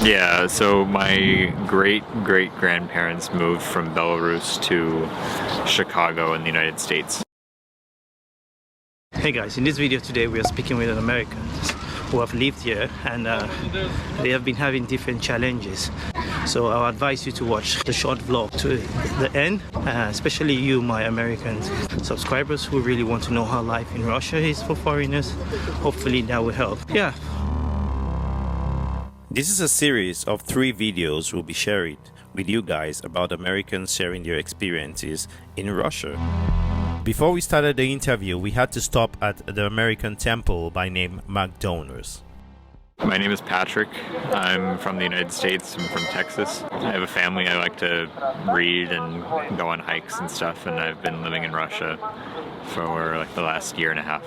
Yeah, so my great-great-grandparents moved from Belarus to Chicago in the United States. Hey guys, in this video today we are speaking with an Americans who have lived here, and they have been having different challenges. So I'll advise you to watch the short vlog to the end, especially you, my American subscribers who really want to know how life in Russia is for foreigners. Hopefully that will help. Yeah. This is a series of 3 videos we'll be sharing with you guys about Americans sharing their experiences in Russia. Before we started the interview, we had to stop at the American temple by name McDonald's. My name is Patrick. I'm from the United States. I'm from Texas. I have a family. I like to read and go on hikes and stuff, and I've been living in Russia for like the last year and a half.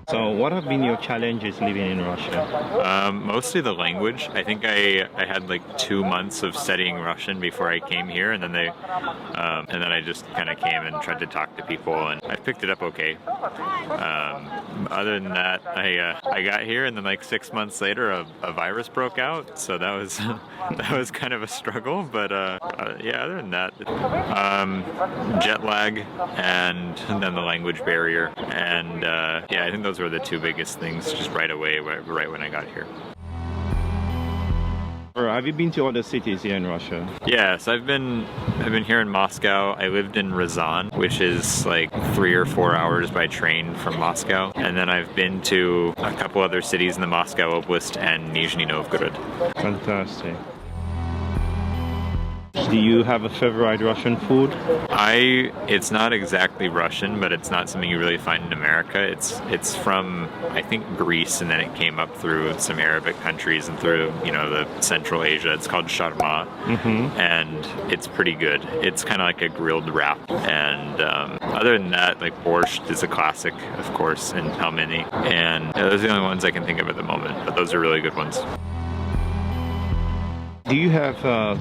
So what have been your challenges living in Russia? Mostly the language. I think I had like 2 months of studying Russian before I came here, and then I just kind of came and tried to talk to people, and I picked it up okay. Other than that, I got here, and then like 6 months later, a virus broke out, so that was that was kind of a struggle. But yeah, other than that, jet lag and then the language barrier, and yeah, I think those were the 2 biggest things just right away, right when I got here. Have you been to other cities here in Russia? Yes, I've been here in Moscow. I lived in Ryazan, which is like 3 or 4 hours by train from Moscow, and then I've been to a couple other cities in the Moscow Oblast and Nizhny Novgorod. Fantastic. Do you have a favorite Russian food? It's not exactly Russian, but it's not something you really find in America. It's from, I think, Greece, and then it came up through some Arabic countries and through, you know, the Central Asia. It's called shawarma, and it's pretty good. It's kind of like a grilled wrap, and other than that, like borscht is a classic, of course, and pelmeni, and those are the only ones I can think of at the moment, but those are really good ones. Do you have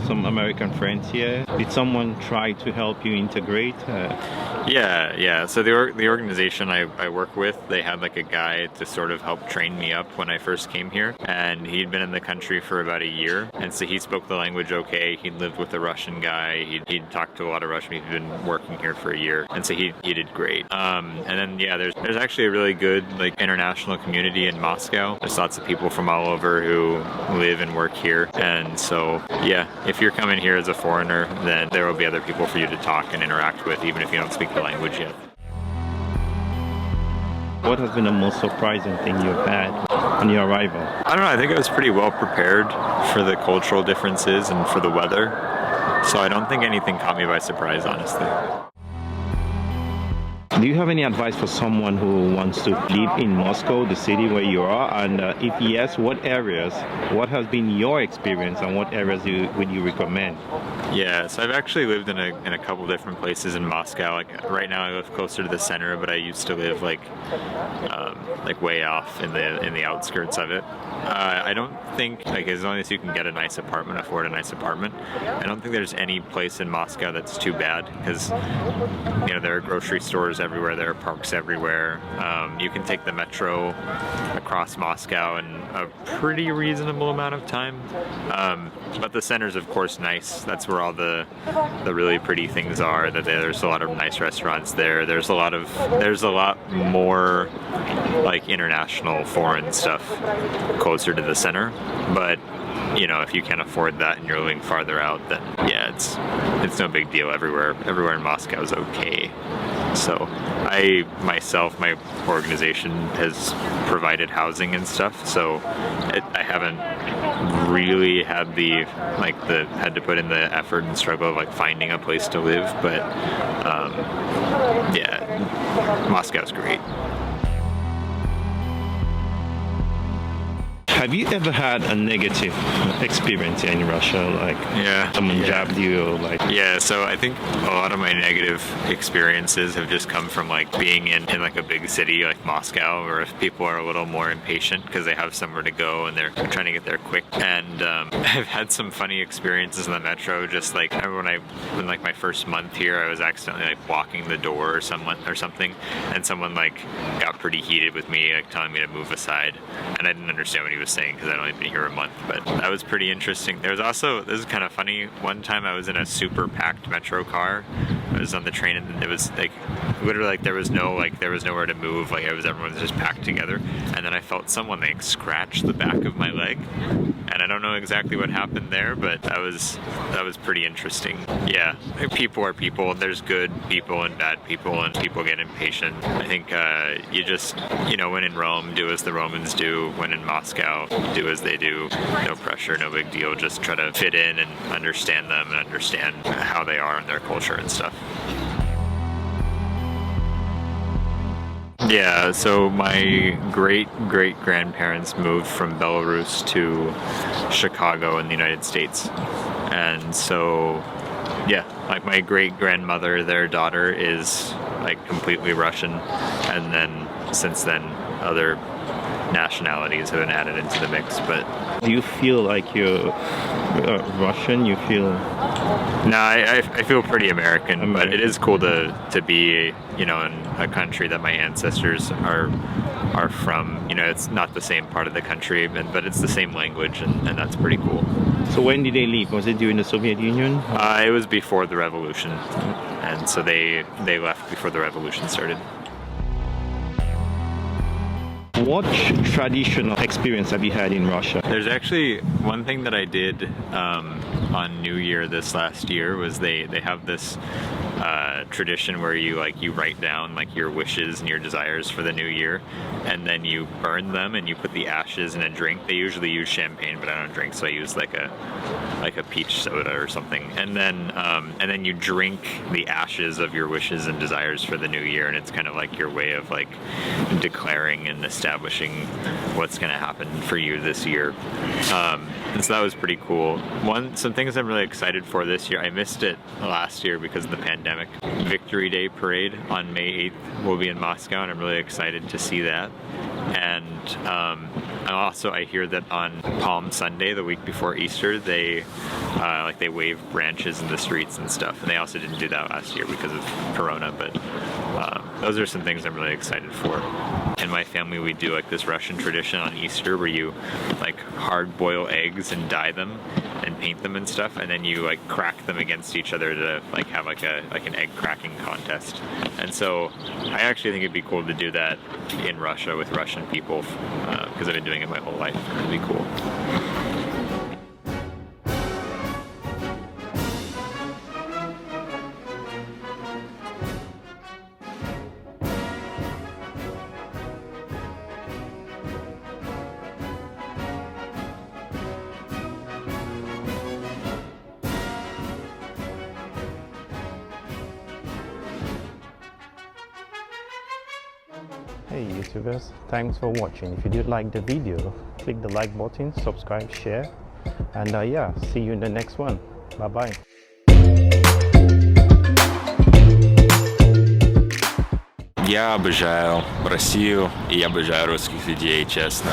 some American friends here? Did someone try to help you integrate? Yeah. So the organization I work with, they had like a guy to sort of help train me up when I first came here, and he'd been in the country for about a year, and so he spoke the language okay. He'd lived with a Russian guy. He'd talked to a lot of Russian people. He'd been working here for a year, and so he did great. And then yeah, there's actually a really good like international community in Moscow. There's lots of people from all over who live and work here, and so yeah, if you're coming here as a foreigner, then there will be other people for you to talk and interact with, even if you don't speak the language yet. What has been the most surprising thing you've had on your arrival? I don't know, I think I was pretty well prepared for the cultural differences and for the weather, so I don't think anything caught me by surprise, honestly. Do you have any advice for someone who wants to live in Moscow, the city where you are? And if yes, what areas? What has been your experience, and what areas would you recommend? Yeah, so I've actually lived in a couple different places in Moscow. Like right now I live closer to the center, but I used to live like way off in the outskirts of it. I don't think, like, as long as you can get a nice apartment, afford a nice apartment, I don't think there's any place in Moscow that's too bad, because you know, there are grocery stores everywhere, there are parks everywhere. You can take the metro across Moscow in a pretty reasonable amount of time. But the center's of course nice. That's where all the really pretty things are. There's a lot of nice restaurants there. There's a lot more like international foreign stuff closer to the center. But you know, if you can't afford that and you're living farther out, then yeah, it's no big deal. Everywhere in Moscow is okay. So my organization has provided housing and stuff, so I haven't really had had to put in the effort and struggle of like finding a place to live, but yeah, Moscow's great. Have you ever had a negative experience in Russia, like someone jabbed you, or like? Yeah, so I think a lot of my negative experiences have just come from like being in like a big city like Moscow, where if people are a little more impatient because they have somewhere to go and they're trying to get there quick. And I've had some funny experiences in the metro. Just like when like my first month here, I was accidentally like blocking the door or something, and someone like got pretty heated with me, like telling me to move aside, and I didn't understand what he was just saying because I'd only been here a month, but that was pretty interesting. There was also, this is kind of funny, one time I was in a super packed metro car. I was on the train and it was like literally like there was nowhere to move, like everyone was just packed together, and then I felt someone like scratch the back of my leg, and I don't know exactly what happened there, but that was pretty interesting. Yeah, people are people, and there's good people and bad people, and people get impatient. I think you just, when in Rome, do as the Romans do. When in Moscow, do as they do. No pressure, no big deal. Just try to fit in and understand them and understand how they are and their culture and stuff. Yeah, so my great-great-grandparents moved from Belarus to Chicago in the United States. And so, yeah, like my great-grandmother, their daughter is like completely Russian. And then, since then, other nationalities have been added into the mix, but... Do you feel like you're Russian? You feel... No, I feel pretty American, but it is cool to be, in a country that my ancestors are from. It's not the same part of the country, but it's the same language, and that's pretty cool. So when did they leave? Was it during the Soviet Union? It was before the revolution, and so they left before the revolution started. What traditional experience have you had in Russia? There's actually one thing that I did on New Year this last year was they have this tradition where you write down like your wishes and your desires for the new year, and then you burn them and you put the ashes in a drink. They usually use champagne, but I don't drink, so I use like a peach soda or something. And then you drink the ashes of your wishes and desires for the new year, and it's kind of like your way of like declaring and establishing what's going to happen for you this year. And so that was pretty cool. Some things I'm really excited for this year. I missed it last year because of the pandemic. Victory Day parade on May 8th will be in Moscow, and I'm really excited to see that. And also I hear that on Palm Sunday, the week before Easter, they wave branches in the streets and stuff. And they also didn't do that last year because of Corona, but those are some things I'm really excited for. In my family, we do like this Russian tradition on Easter where you like hard boil eggs and dye them and paint them and stuff, and then you like crack them against each other to like have like an egg cracking contest. And so I actually think it'd be cool to do that in Russia with Russian people because I've been doing it my whole life. It'd be cool. Hey YouTubers, thanks for watching. If you did like the video, click the like button, subscribe, share, and yeah, see you in the next one. Bye bye. Я обожаю Россию, и я обожаю русских людей, честно.